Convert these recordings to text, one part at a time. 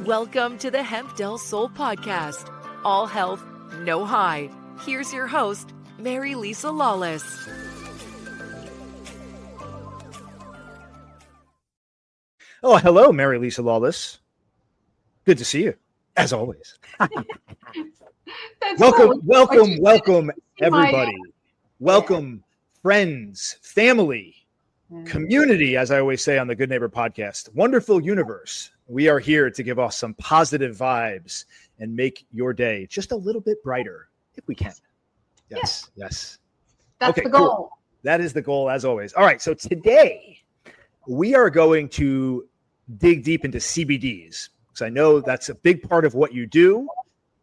Welcome to the Hemp Del Sol podcast. All health, no high. Here's your host, Marilisa Lawless. Oh, hello, Marilisa Lawless. Good to see you, as always. Welcome, everybody. Welcome, friends, family, community, as I always say on the Good Neighbor podcast. Wonderful universe. We are here to give off some positive vibes and make your day just a little bit brighter, if we can. Yes. That's okay, the goal. Cool. That is the goal, as always. All right, so today we are going to dig deep into CBDs, because I know that's a big part of what you do,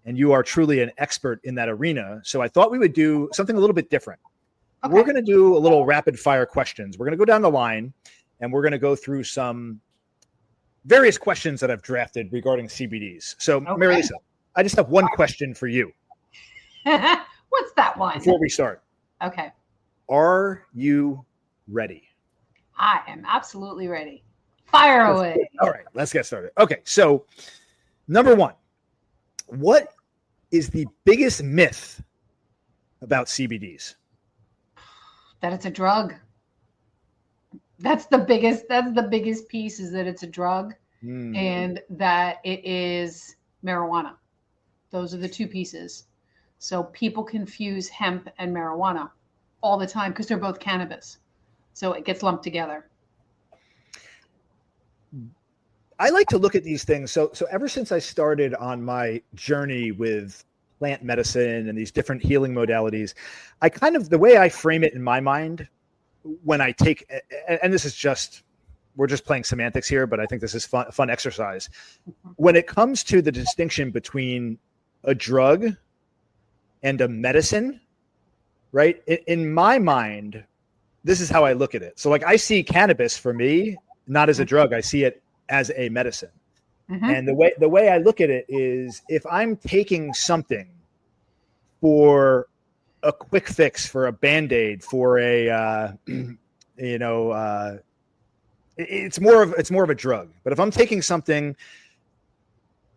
and you are truly an expert in that arena. So I thought we would do something a little bit different. Okay. We're going to do a little rapid fire questions. We're going to go down the line, and we're going to go through some various questions that I've drafted regarding CBDs. So, okay. Marilisa, I just have one question for you. What's that one? Before we start. Okay. Are you ready? I am absolutely ready. Fire away. All right, let's get started. Okay, so number one, what is the biggest myth about CBDs? That it's a drug. That's the biggest piece, is that it's a drug and that it is marijuana. Those are the two pieces. So people confuse hemp and marijuana all the time because they're both cannabis. So it gets lumped together. I like to look at these things. So ever since I started on my journey with plant medicine and these different healing modalities, I kind of, the way I frame it in my mind when I take, and this is just, we're just playing semantics here, but I think this is fun exercise. When it comes to the distinction between a drug and a medicine, right? In my mind, this is how I look at it. So like I see cannabis for me, not as a drug, I see it as a medicine. Mm-hmm. And the way I look at it is, if I'm taking something for a quick fix, for a Band-Aid, for a it's more of a drug. But if I'm taking something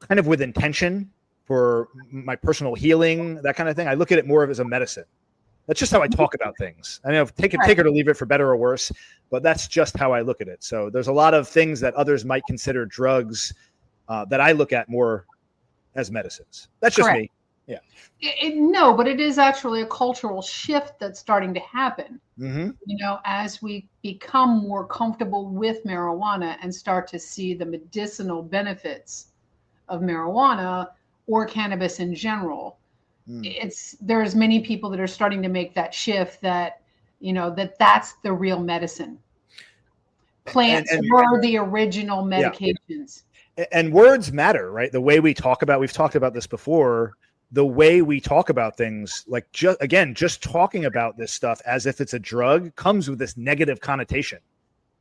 kind of with intention for my personal healing, that kind of thing, I look at it more of as a medicine. That's just how I talk about things. I know, take it or leave it, for better or worse, but that's just how I look at it. So there's a lot of things that others might consider drugs that I look at more as medicines. That's just me. Yeah. No, but it is actually a cultural shift that's starting to happen. Mm-hmm. You know, as we become more comfortable with marijuana and start to see the medicinal benefits of marijuana or cannabis in general. There's many people that are starting to make that shift, that that's the real medicine. Plants were the original medications. Yeah. And words matter, right? The way we talk about, we've talked about this before, the way we talk about things, like just talking about this stuff as if it's a drug comes with this negative connotation.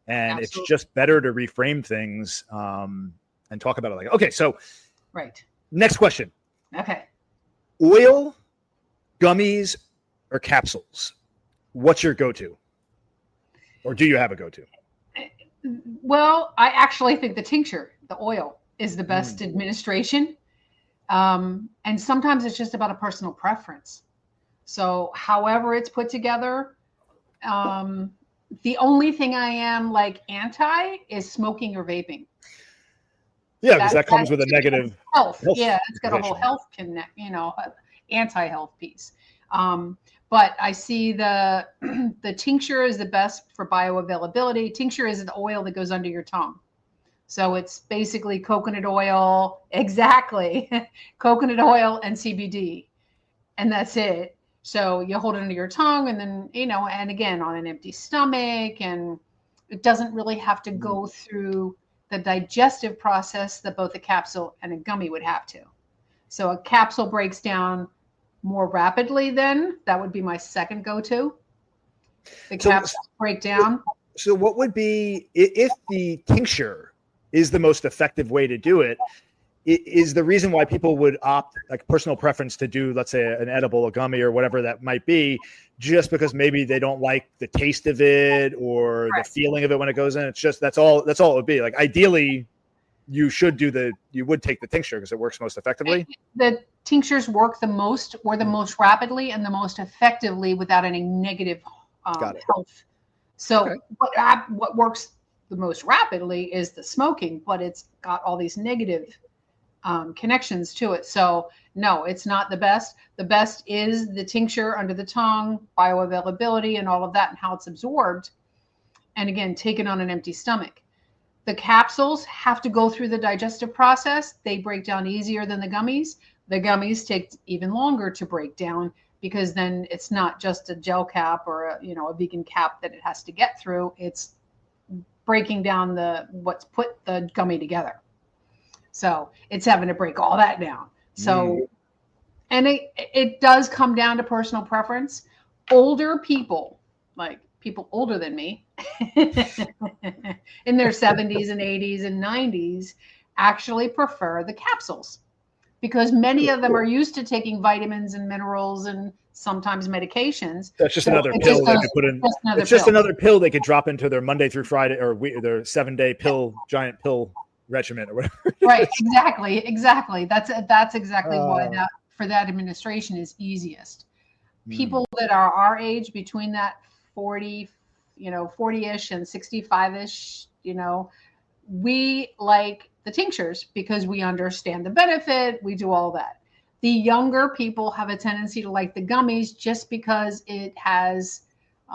And Absolutely. It's just better to reframe things and talk about it like, okay, so next question. Okay. Oil, gummies, or capsules? What's your go-to? Or do you have a go-to? Well, I actually think the tincture, the oil, is the best administration. And sometimes it's just about a personal preference. So however it's put together, the only thing I am anti is smoking or vaping. Yeah, because that comes with a negative health. Yeah, it's got a whole health anti-health piece. But I see the tincture is the best for bioavailability. Tincture is the oil that goes under your tongue. So it's basically coconut oil, exactly, coconut oil and CBD, and that's it. So you hold it under your tongue, and then, and again, on an empty stomach, and it doesn't really have to go through the digestive process that both a capsule and a gummy would have to. So a capsule breaks down more rapidly then. That would be my second go-to. The capsules break down. So what would be, if the tincture is the most effective way to do it, is the reason why people would opt, like personal preference, to do, let's say, an edible, a gummy, or whatever that might be, just because maybe they don't like the taste of it or the feeling of it when it goes in? It's just, that's all it would be. Like, ideally, you would take the tincture because it works most effectively. The tinctures work the most rapidly and the most effectively without any negative health. So what works the most rapidly is the smoking, but it's got all these negative connections to it. So no, it's not the best. The best is the tincture under the tongue, bioavailability and all of that and how it's absorbed. And again, taken on an empty stomach. The capsules have to go through the digestive process. They break down easier than the gummies. The gummies take even longer to break down because then it's not just a gel cap or a vegan cap that it has to get through. It's breaking down what's put the gummy together. So it's having to break all that down. So, and it does come down to personal preference. Older people, like people older than me in their 70s and 80s and 90s actually prefer the capsules because many of them are used to taking vitamins and minerals and sometimes medications. That's just another pill they could put in. It's just another pill they could drop into their Monday through Friday or their 7-day giant pill regimen or whatever. Right. Exactly. That's exactly why that for that administration is easiest. People that are our age between that 40-ish and 65-ish, we like the tinctures because we understand the benefit. We do all that. The younger people have a tendency to like the gummies just because it has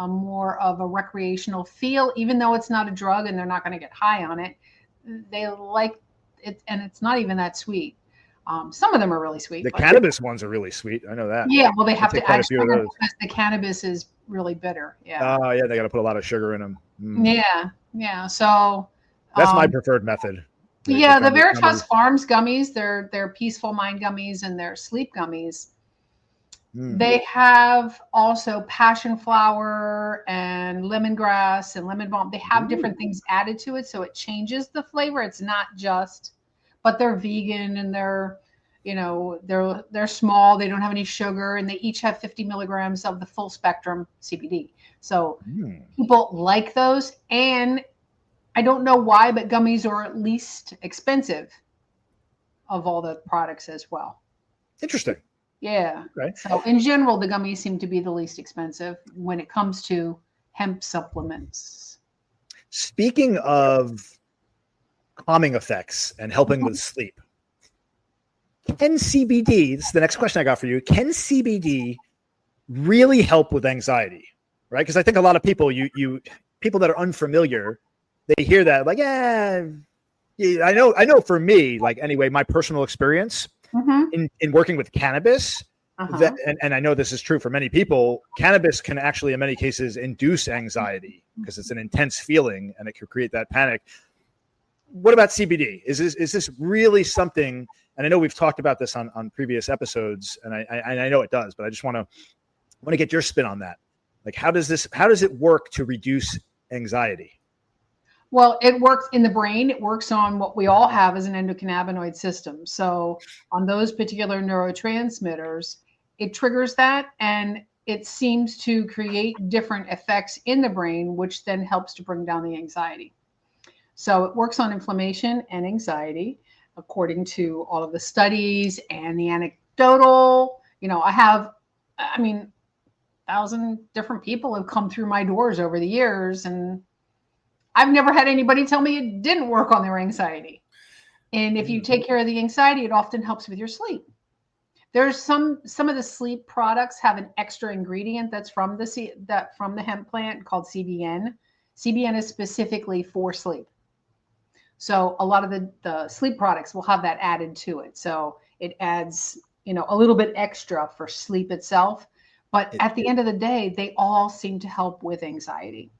more of a recreational feel, even though it's not a drug and they're not going to get high on it. They like it, and it's not even that sweet. Some of them are really sweet. The cannabis ones are really sweet. I know that. Yeah, well, they have to add sugar because the cannabis is really bitter. Yeah. Oh, yeah, they got to put a lot of sugar in them. Yeah. So that's my preferred method. Yeah, the Veritas Farms gummies, they're peaceful mind gummies and they're sleep gummies. They have also passion flower and lemongrass and lemon balm. They have different things added to it, so it changes the flavor. It's not just, but they're vegan and they're small. They don't have any sugar, and they each have 50 milligrams of the full spectrum CBD. So people like those, and I don't know why, but gummies are at least expensive of all the products as well. Interesting. Yeah. Right. So in general, the gummies seem to be the least expensive when it comes to hemp supplements. Speaking of calming effects and helping with sleep, can CBD, this is the next question I got for you, can CBD really help with anxiety? Right? Because I think a lot of people, people that are unfamiliar, they hear that like, I know for me, like anyway, my personal experience in working with cannabis, and I know this is true for many people, cannabis can actually in many cases induce anxiety because it's an intense feeling and it can create that panic. What about CBD? Is this really something, and I know we've talked about this on previous episodes, and I know it does, but I just want to get your spin on that. Like, how does it work to reduce anxiety? Well, it works in the brain. It works on what we all have as an endocannabinoid system. So on those particular neurotransmitters, it triggers that, and it seems to create different effects in the brain, which then helps to bring down the anxiety. So it works on inflammation and anxiety, according to all of the studies and the anecdotal. I have 1,000 different people have come through my doors over the years, and I've never had anybody tell me it didn't work on their anxiety. And if you take care of the anxiety, it often helps with your sleep. There's some of the sleep products have an extra ingredient that's from the hemp plant called CBN. CBN is specifically for sleep. So a lot of the sleep products will have that added to it. So it adds, a little bit extra for sleep itself. But at the end of the day, they all seem to help with anxiety.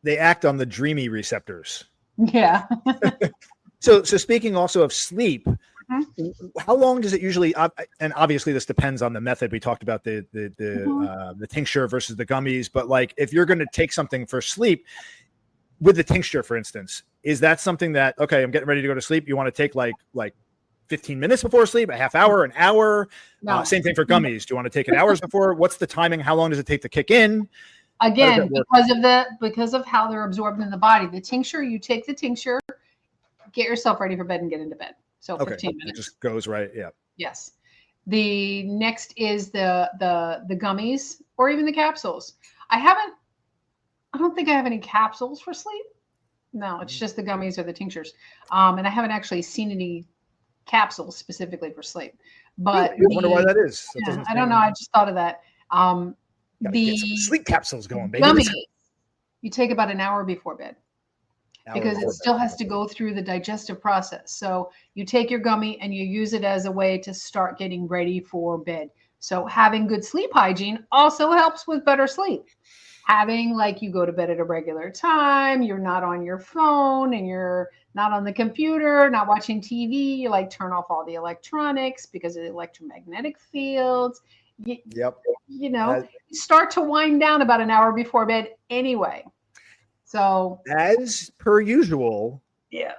They act on the dreamy receptors. Yeah. So speaking also of sleep, how long does it usually? And obviously, this depends on the method. We talked about the tincture versus the gummies. But like, if you're going to take something for sleep, with the tincture, for instance, is that something that I'm getting ready to go to sleep? You want to take like 15 minutes before sleep, a half hour, an hour? No. Same thing for gummies. Do you want to take it hours before? What's the timing? How long does it take to kick in? Again, because of how they're absorbed in the body. The tincture, you take the tincture get yourself ready for bed and get into bed. So Okay. 15 minutes. It just goes right. Yeah. Yes. The next is the gummies or even the capsules. I don't think I have any capsules for sleep. No, it's just the gummies or the tinctures. And I haven't actually seen any capsules specifically for sleep. But really? I wonder why that is. That I don't know. I just thought of that. Get some sleep capsules going, baby. Gummies, you take about an hour before bed because it still has to go through the digestive process. So you take your gummy and you use it as a way to start getting ready for bed. So having good sleep hygiene also helps with better sleep. Having like you go to bed at a regular time, you're not on your phone and you're not on the computer, not watching TV. You like turn off all the electronics because of the electromagnetic fields. Yep. You know, you start to wind down about an hour before bed anyway. So as per usual, yeah,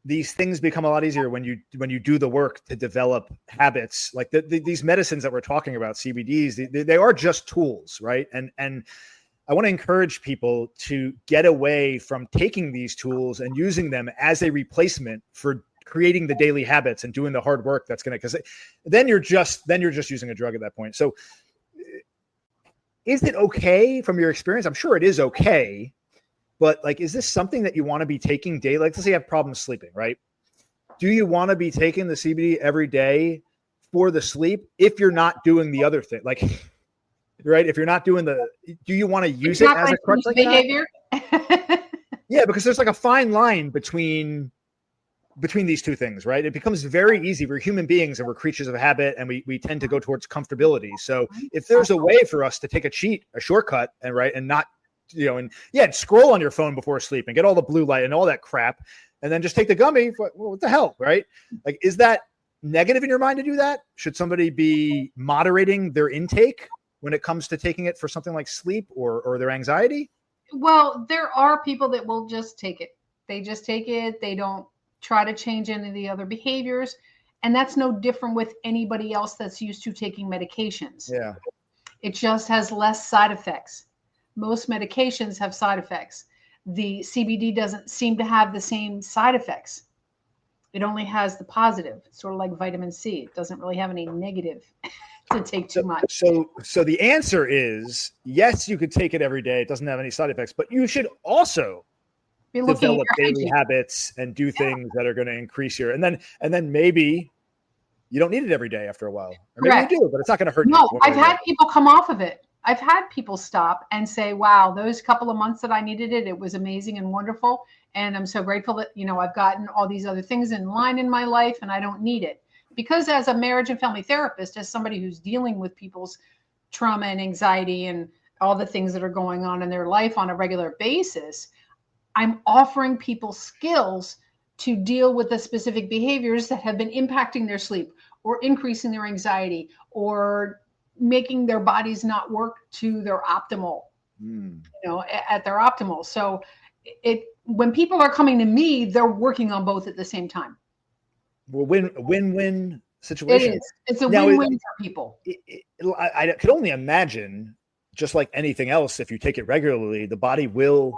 these things become a lot easier when you do the work to develop habits. Like these medicines that we're talking about, CBDs, they are just tools, right? And I want to encourage people to get away from taking these tools and using them as a replacement for creating the daily habits and doing the hard work that's going to, because then you're just using a drug at that point. So is it okay from your experience? I'm sure it is okay, but like, is this something that you want to be taking daily? Like, let's say you have problems sleeping, right? Do you want to be taking the CBD every day for the sleep if you're not doing the other thing? Like, right? If you're not doing do you want to use it as a crutch like behavior? Yeah, because there's like a fine line between these two things, right? It becomes very easy. We're human beings and we're creatures of habit, and we tend to go towards comfortability. So if there's a way for us to take a shortcut, and not, and scroll on your phone before sleep and get all the blue light and all that crap, and then just take the gummy, well, what the hell, right? Like, is that negative in your mind to do that? Should somebody be moderating their intake when it comes to taking it for something like sleep or their anxiety? Well, there are people that will just take it. They just take it. They don't try to change any of the other behaviors. And that's no different with anybody else that's used to taking medications. Yeah. It just has less side effects. Most medications have side effects. The CBD doesn't seem to have the same side effects. It only has the positive. It's sort of like vitamin C. It doesn't really have any negative to take too much. So the answer is yes, you could take it every day. It doesn't have any side effects, but you should also develop daily habits and do things that are going to increase your, and then maybe you don't need it every day after a while, or maybe you do, but it's not going to hurt you. No, I've had people come off of it. I've had people stop and say, wow, those couple of months that I needed it, it was amazing and wonderful. And I'm so grateful that, I've gotten all these other things in line in my life and I don't need it. Because as a marriage and family therapist, as somebody who's dealing with people's trauma and anxiety and all the things that are going on in their life on a regular basis, I'm offering people skills to deal with the specific behaviors that have been impacting their sleep or increasing their anxiety or making their bodies not work to their optimal, at their optimal. So when people are coming to me, they're working on both at the same time. Well, win-win situation. It is. It's a win-win for people. I could only imagine, just like anything else, if you take it regularly, the body will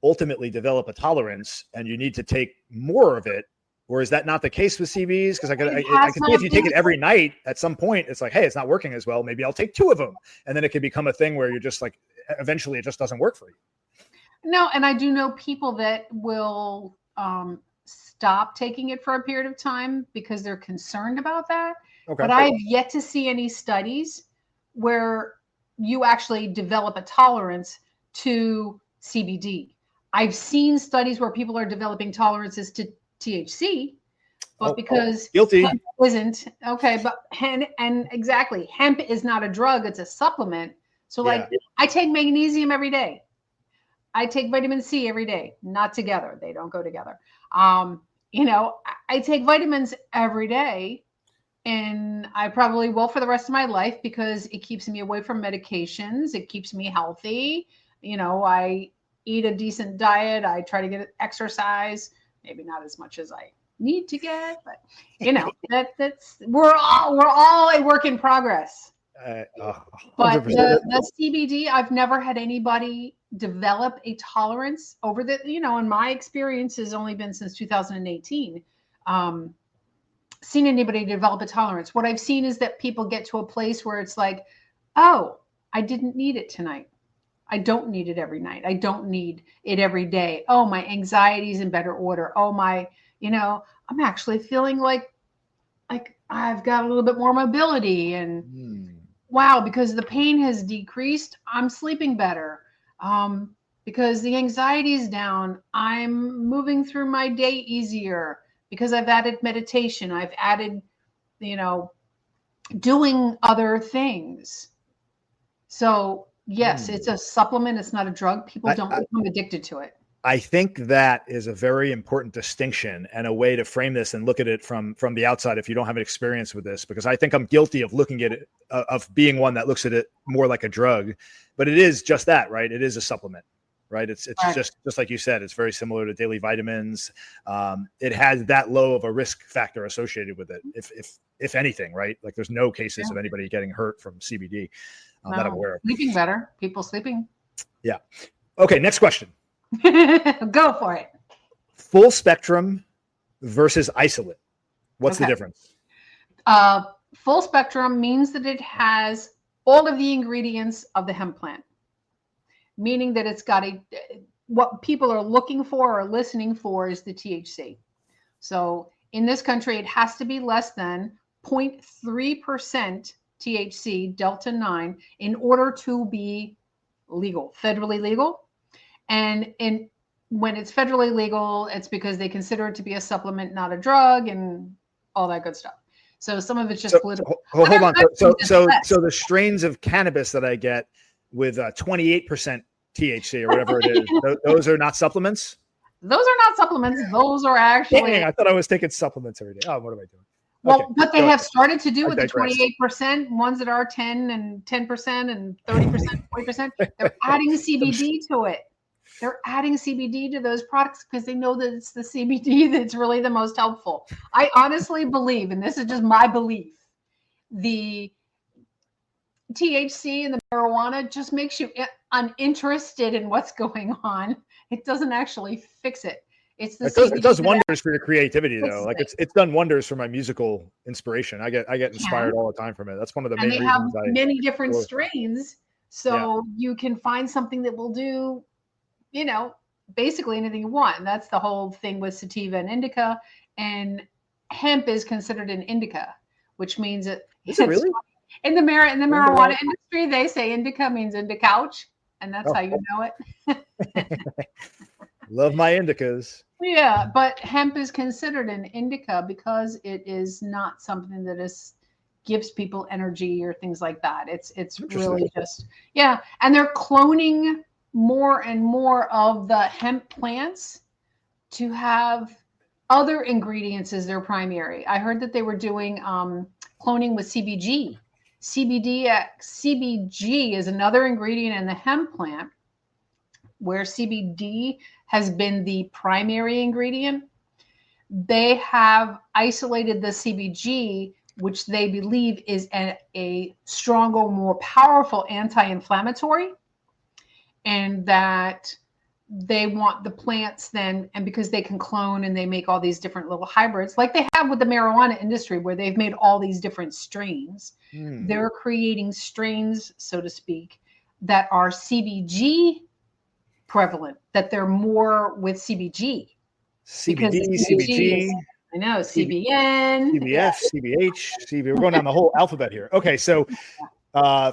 ultimately develop a tolerance and you need to take more of it. Or is that not the case with CBDs? Because I can see if you take it every night, at some point, it's like, hey, it's not working as well. Maybe I'll take 2 of them. And then it can become a thing where you're just like, eventually it just doesn't work for you. No, and I do know people that will stop taking it for a period of time because they're concerned about that. Okay. But I've yet to see any studies where you actually develop a tolerance to CBD. I've seen studies where people are developing tolerances to THC, but because guilty hemp isn't okay, but and exactly, hemp is not a drug; it's a supplement. So, I take magnesium every day. I take vitamin C every day. Not together; they don't go together. I take vitamins every day, and I probably will for the rest of my life because it keeps me away from medications. It keeps me healthy. I eat a decent diet. I try to get exercise. Maybe not as much as I need to get, but that's we're all a work in progress. But the CBD, I've never had anybody develop a tolerance over the, and my experience has only been since 2018. Seen anybody develop a tolerance. What I've seen is that people get to a place where it's like, oh, I didn't need it tonight. I don't need it every night. I don't need it every day. Oh, my anxiety's in better order. Oh, I'm actually feeling like I've got a little bit more mobility, and wow, because the pain has decreased, I'm sleeping better. Because the anxiety is down, I'm moving through my day easier because I've added meditation. I've added, doing other things. So yes, it's a supplement. It's not a drug. People don't become addicted to it. I think that is a very important distinction and a way to frame this and look at it from the outside if you don't have an experience with this, because I think I'm guilty of looking at it, of being one that looks at it more like a drug, but it is just that, right? It is a supplement, right? It's right. just like you said, it's very similar to daily vitamins. It has that low of a risk factor associated with it, if anything, right? Like there's no cases of anybody getting hurt from CBD that I'm aware of. Sleeping better, people sleeping. Yeah. Okay, next question. Go for it. Full spectrum versus isolate. What's the difference? Full spectrum means that it has all of the ingredients of the hemp plant, meaning that it's got what people are looking for or listening for is the THC. So in this country, it has to be less than 0.3% THC, Delta 9, in order to be legal, federally legal. And when it's federally legal, it's because they consider it to be a supplement, not a drug, and all that good stuff. So some of it's just political. Hold on. So the strains of cannabis that I get with 28% THC or whatever it is, those are not supplements? Those are not supplements. Those are actually. Dang, I thought I was taking supplements every day. Oh, what am I doing? Well, okay, what they have started to do with the 28%, ones that are 10 and 10% and 30%, 40%, they're adding CBD to it. They're adding CBD to those products because they know that it's the CBD that's really the most helpful. I honestly believe, and this is just my belief, the THC and the marijuana just makes you uninterested in what's going on. It doesn't actually fix it. It does wonders for your creativity, though. Like it's done wonders for my musical inspiration. I get inspired all the time from it. That's one of the main reasons. And they have many different strains, so you can find something that will do, basically anything you want. And that's the whole thing with sativa and indica. And hemp is considered an indica, which means it. Is it really? In the marijuana industry, they say indica means indica couch, and that's how you know it. Love my indicas. Yeah, but hemp is considered an indica because it is not something that gives people energy or things like that. It's really just and they're cloning more and more of the hemp plants to have other ingredients as their primary. I heard that they were doing cloning with CBG. CBG is another ingredient in the hemp plant, where CBD has been the primary ingredient. They have isolated the CBG, which they believe is a stronger, more powerful anti-inflammatory, and that they want the plants then, and because they can clone and they make all these different little hybrids, like they have with the marijuana industry, where they've made all these different strains. They're creating strains, so to speak, that are CBG prevalent, that they're more with CBG. CBD. I know, CBN. CBF, CBH, we're going down the whole alphabet here. Okay, so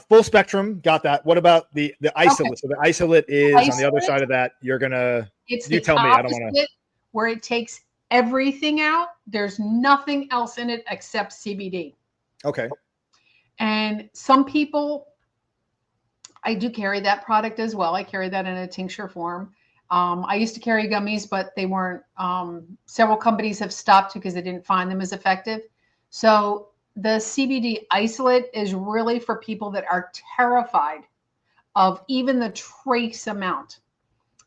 full spectrum, got that. What about the isolate? Okay. So the isolate is on the other side of that. You tell me. I don't want to. Where it takes everything out. There's nothing else in it except CBD. Okay. And some people, I do carry that product as well. I carry that in a tincture form. I used to carry gummies, but they weren't. Several companies have stopped because they didn't find them as effective. So the CBD isolate is really for people that are terrified of even the trace amount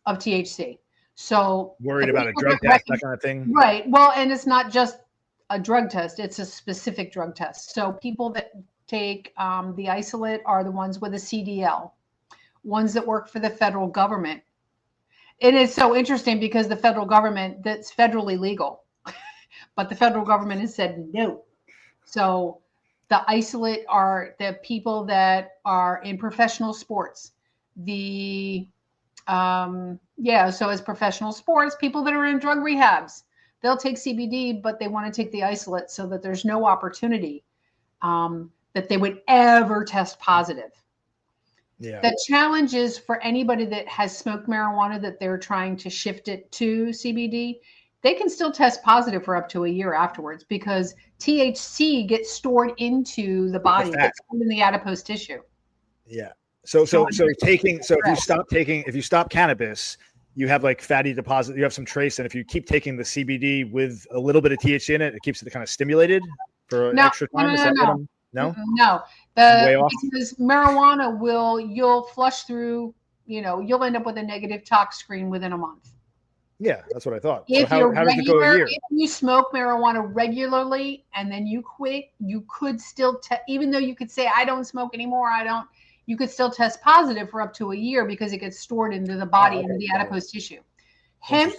of THC. So worried about a drug test, that kind of thing. Right. Well, and it's not just a drug test. It's a specific drug test. So people that take the isolate are the ones with a CDL ones that work for the federal government. It is so interesting because the federal government, that's federally legal, but the federal government has said no. So the isolate are the people that are in professional sports. So as professional sports, people that are in drug rehabs, they'll take CBD, but they want to take the isolate so that there's no opportunity that they would ever test positive. Yeah. The challenge is for anybody that has smoked marijuana that they're trying to shift it to CBD, they can still test positive for up to a year afterwards because THC gets stored into the body, it's in the adipose tissue. Yeah. So if you stop cannabis, you have like fatty deposit, you have some trace, and if you keep taking the CBD with a little bit of THC in it, it keeps it kind of stimulated for extra time. No. Because marijuana you'll flush through, you'll end up with a negative tox screen within a month. Yeah, that's what I thought. If so how does it go a year? If you smoke marijuana regularly and then you quit, you could still even though you could say I don't smoke anymore, you could still test positive for up to a year because it gets stored into the body, into the adipose tissue. Hemp,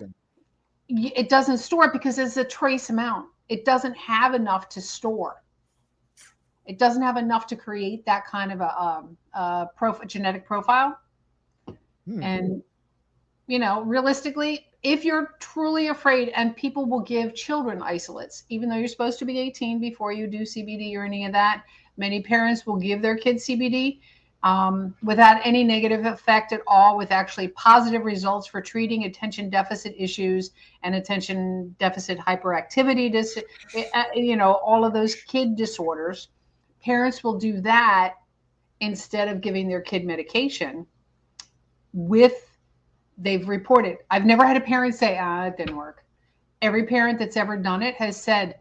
it doesn't store it because it's a trace amount. It doesn't have enough to store. It doesn't have enough to create that kind of a genetic profile. And, realistically, if you're truly afraid, and people will give children isolates, even though you're supposed to be 18 before you do CBD or any of that, many parents will give their kids CBD without any negative effect at all, with actually positive results for treating attention deficit issues and attention deficit hyperactivity, all of those kid disorders. Parents will do that instead of giving their kid medication they've reported. I've never had a parent say, it didn't work. Every parent that's ever done it has said,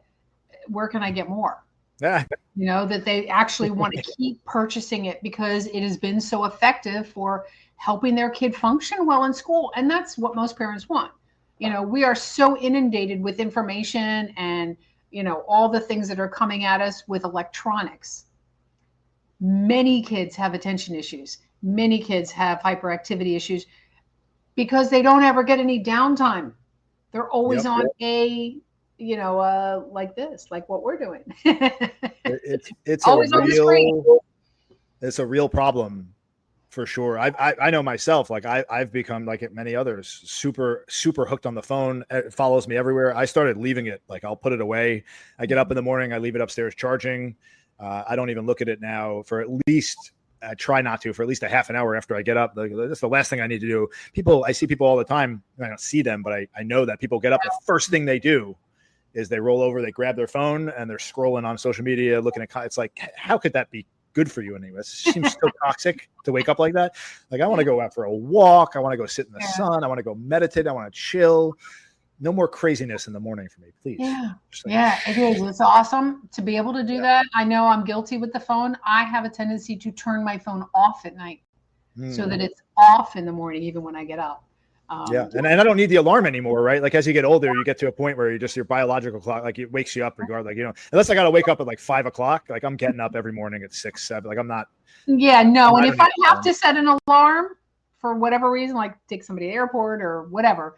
where can I get more? Yeah. That they actually want to keep purchasing it because it has been so effective for helping their kid function well in school. And that's what most parents want. We are so inundated with information and, all the things that are coming at us with electronics. Many kids have attention issues. Many kids have hyperactivity issues because they don't ever get any downtime. They're always on like this, like what we're doing. It's always on the screen. It's a real problem for sure. I know myself, like I've become, like many others, super, super hooked on the phone. It follows me everywhere. I started leaving it. Like I'll put it away. I get up in the morning, I leave it upstairs charging. I don't even look at it now for at least, I try not to, for at least a half an hour after I get up. That's the last thing I need to do. I see people all the time. I don't see them, but I know that people get up. The first thing they do is they roll over, they grab their phone, and they're scrolling on social media, looking at. It's like, how could that be good for you anyway? It seems so toxic to wake up like that. Like I want to go out for a walk. I want to go sit in the sun. I want to go meditate. I want to chill. No more craziness in the morning for me, please. Yeah, it is. It's awesome to be able to do that. I know I'm guilty with the phone. I have a tendency to turn my phone off at night so that it's off in the morning, even when I get up. And I don't need the alarm anymore, right? Like as you get older, you get to a point where your biological clock, like it wakes you up regardless. Like, unless I got to wake up at like 5 o'clock, like I'm getting up every morning at 6, 7. Like I'm not. Yeah, no. And if I have to set an alarm for whatever reason, like take somebody to the airport or whatever,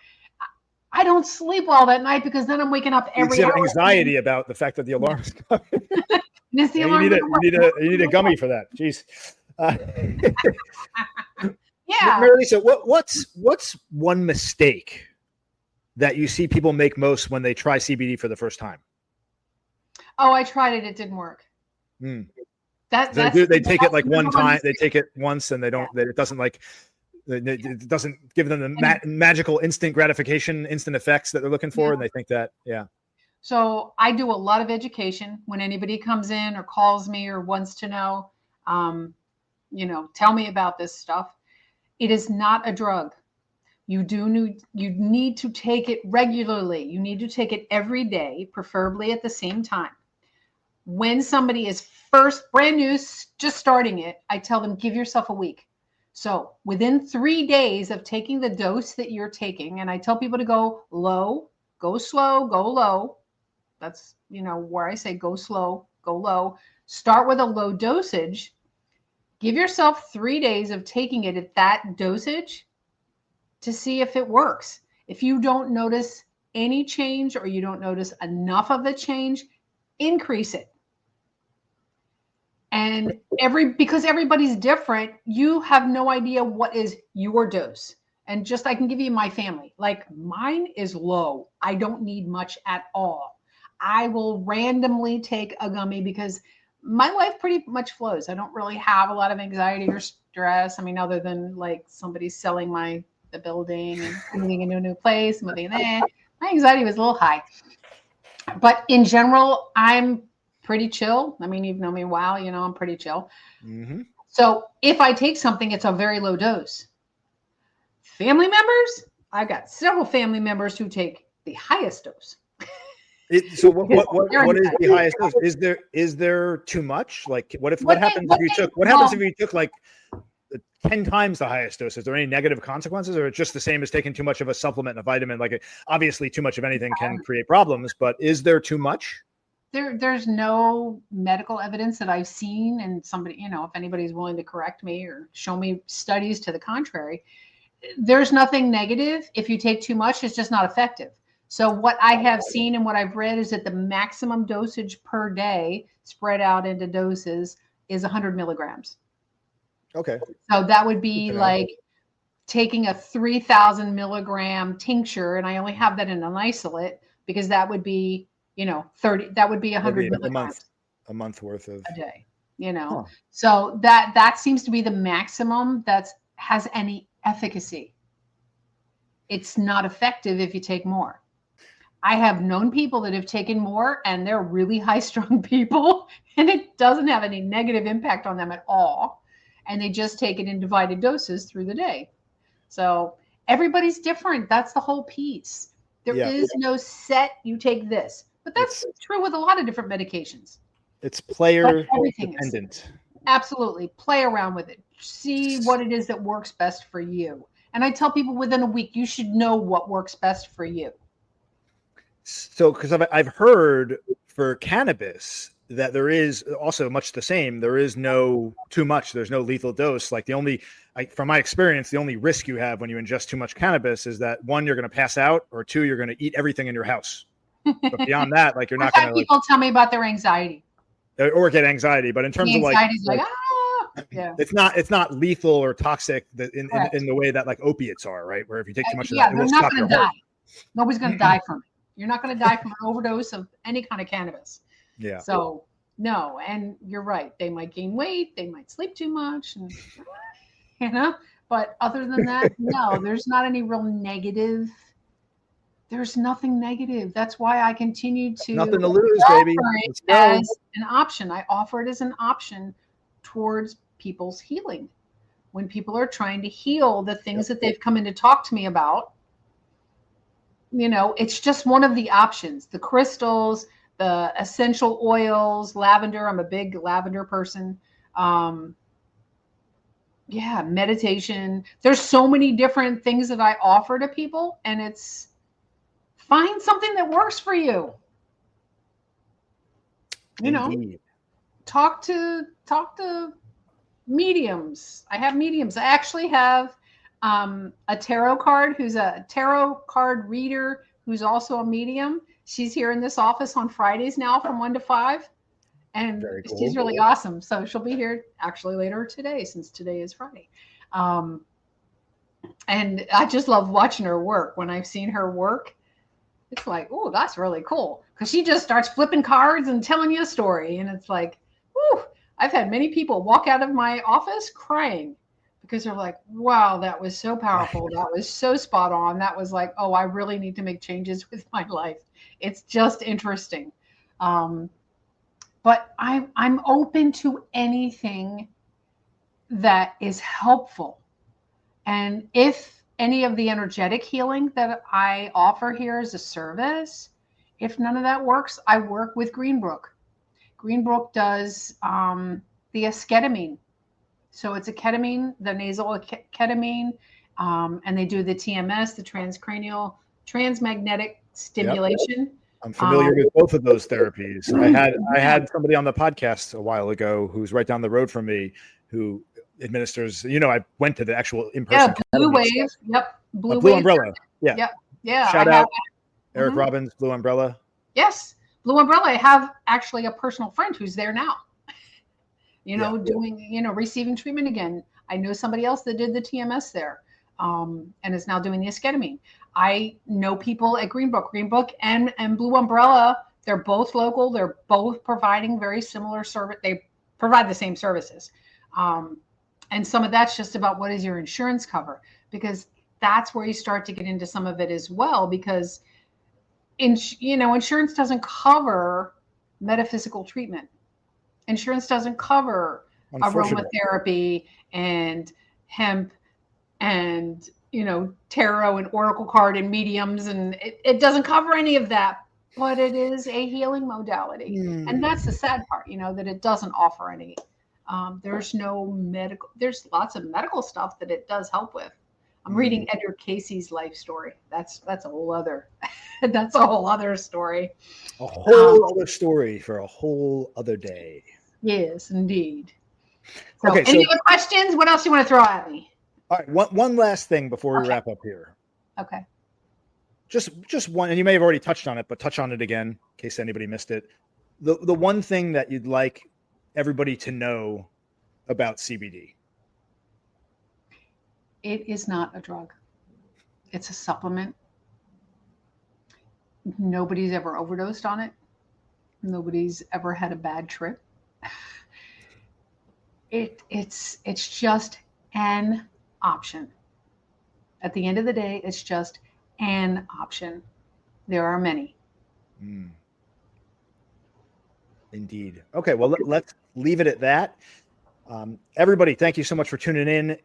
I don't sleep well that night because then I'm waking up every hour. You have anxiety about the fact that the alarm is coming. You need a gummy for that. Jeez. Yeah. Marilisa, what's one mistake that you see people make most when they try CBD for the first time? Oh, I tried it. It didn't work. They take it like one time. They take it once and it doesn't give them the magical instant gratification, instant effects that they're looking for. And they think that, So I do a lot of education when anybody comes in or calls me or wants to know, tell me about this stuff. It is not a drug. You need to take it regularly. You need to take it every day, preferably at the same time. When somebody is first brand new, just starting it, I tell them, give yourself a week. So within 3 days of taking the dose that you're taking, and I tell people to go low, go slow, go low. That's, where I say go slow, go low. Start with a low dosage. Give yourself 3 days of taking it at that dosage to see if it works. If you don't notice any change or you don't notice enough of a change, increase it. And because everybody's different, you have no idea what is your dose. And just I can give you my family. Like mine is low. I don't need much at all. I will randomly take a gummy because my life pretty much flows. I don't really have a lot of anxiety or stress. I mean, other than like somebody selling the building and moving into a new place, moving there. My anxiety was a little high. But in general, I'm pretty chill. I mean, you've known me a while, I'm pretty chill. Mm-hmm. So if I take something, it's a very low dose. Family members, I've got several family members who take the highest dose. So what is the highest dose? Is there too much? Like what happens if you took like 10 times the highest dose? Is there any negative consequences, or it's just the same as taking too much of a supplement, a vitamin? Like obviously too much of anything can create problems, but is there too much? There's no medical evidence that I've seen, and somebody, if anybody's willing to correct me or show me studies to the contrary, there's nothing negative. If you take too much, it's just not effective. So what I have seen and what I've read is that the maximum dosage per day spread out into doses is 100 milligrams. Okay. So that would be like taking a 3,000 milligram tincture, and I only have that in an isolate because that would be, 30, that would be 100 milligrams. A month worth of a day, Huh. So that seems to be the maximum that has any efficacy. It's not effective if you take more. I have known people that have taken more and they're really high strung people and it doesn't have any negative impact on them at all. And they just take it in divided doses through the day. So everybody's different. That's the whole piece. There is no set, you take this, but that's true with a lot of different medications. It's player dependent. Absolutely. Play around with it. See what it is that works best for you. And I tell people within a week, you should know what works best for you. So, because I've heard for cannabis that there is also much the same. There is no too much. There's no lethal dose. Like from my experience, the only risk you have when you ingest too much cannabis is that 1, you're going to pass out, or 2, you're going to eat everything in your house. But beyond that, like you're not going to. People tell me about their anxiety. Or get anxiety, but in terms of it's not lethal or toxic in the way that like opiates are, right? Where if you take too much of that, they're not going to die. Nobody's going to die from it. You're not going to die from an overdose of any kind of cannabis. Yeah. So no, and you're right. They might gain weight. They might sleep too much, and, But other than that, no, there's not any real negative. There's nothing negative. That's why I continue to nothing to lose, baby. As an option. I offer it as an option towards people's healing. When people are trying to heal the things that they've come in to talk to me about, it's just one of the options. The crystals, the essential oils, lavender. I'm a big lavender person. Meditation. There's so many different things that I offer to people, and it's find something that works for you. Indeed. Talk to mediums. I have mediums. I actually have a tarot card who's a tarot card reader who's also a medium. She's here in this office on Fridays now from 1 to 5. And cool. She's really awesome. So she'll be here actually later today, since today is Friday. And I just love watching her work. When I've seen her work, it's like, oh, that's really cool. Because she just starts flipping cards and telling you a story. And it's like, whew, I've had many people walk out of my office crying because they're like, wow, that was so powerful. That was so spot on. That was like, oh, I really need to make changes with my life. It's just interesting. But I'm open to anything that is helpful. And if any of the energetic healing that I offer here is a service, if none of that works, I work with Greenbrook. Greenbrook does the esketamine. So it's a ketamine, the nasal ketamine, and they do the TMS, the transcranial, transmagnetic stimulation. Yep. I'm familiar with both of those therapies. I had somebody on the podcast a while ago who's right down the road from me who administers. I went to the actual in-person. Yeah, Blue Wave. Yep, Blue Wave. Umbrella. Yeah. Yep. Yeah. Shout out Eric Robbins, Blue Umbrella. Yes, Blue Umbrella. I have actually a personal friend who's there now. Doing receiving treatment again. I know somebody else that did the TMS there, and is now doing the esketamine. I know people at Greenbook and Blue Umbrella. They're both local. They're both providing very similar service. They provide the same services. And some of that's just about what is your insurance cover, because that's where you start to get into some of it as well, because insurance doesn't cover metaphysical treatment. Insurance doesn't cover aromatherapy and hemp and tarot and oracle card and mediums, and it doesn't cover any of that, but it is a healing modality. And that's the sad part, that it doesn't offer any. There's lots of medical stuff that it does help with. I'm reading Edgar Casey's life story. That's a whole other that's a whole other story. A whole other story for a whole other day. Yes, indeed. So, any other questions? What else do you want to throw at me? All right, one last thing before we wrap up here. Okay. Just one, and you may have already touched on it, but touch on it again in case anybody missed it. The one thing that you'd like everybody to know about CBD. It is not a drug. It's a supplement. Nobody's ever overdosed on it. Nobody's ever had a bad trip. It's just an option. At the end of the day, it's just an option. There are many. Indeed. Okay, well, let's leave it at that. Everybody, thank you so much for tuning in.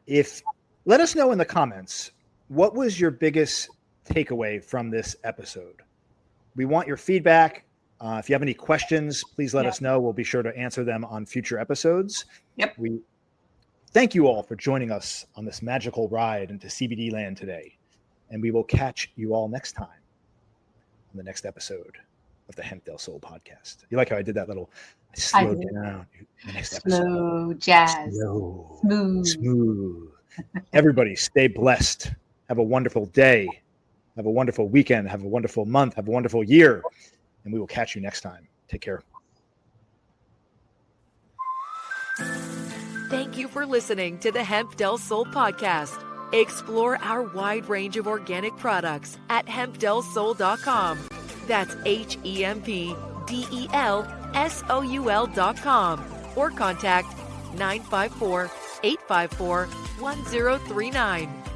Let us know in the comments, what was your biggest takeaway from this episode? We want your feedback. If you have any questions, please let us know. We'll be sure to answer them on future episodes. Yep. We thank you all for joining us on this magical ride into CBD land today. And we will catch you all next time on the next episode of the Hemp Del Sol podcast. You like how I did that little slow down? The next episode. Slow jazz. Slow, smooth. Everybody stay blessed. Have a wonderful day. Have a wonderful weekend. Have a wonderful month. Have a wonderful year. And we will catch you next time. Take care. Thank you for listening to the Hemp Del Sol podcast. Explore our wide range of organic products at hempdelsol.com. That's HEMPDELSOUL.com, or contact 954-854-1039.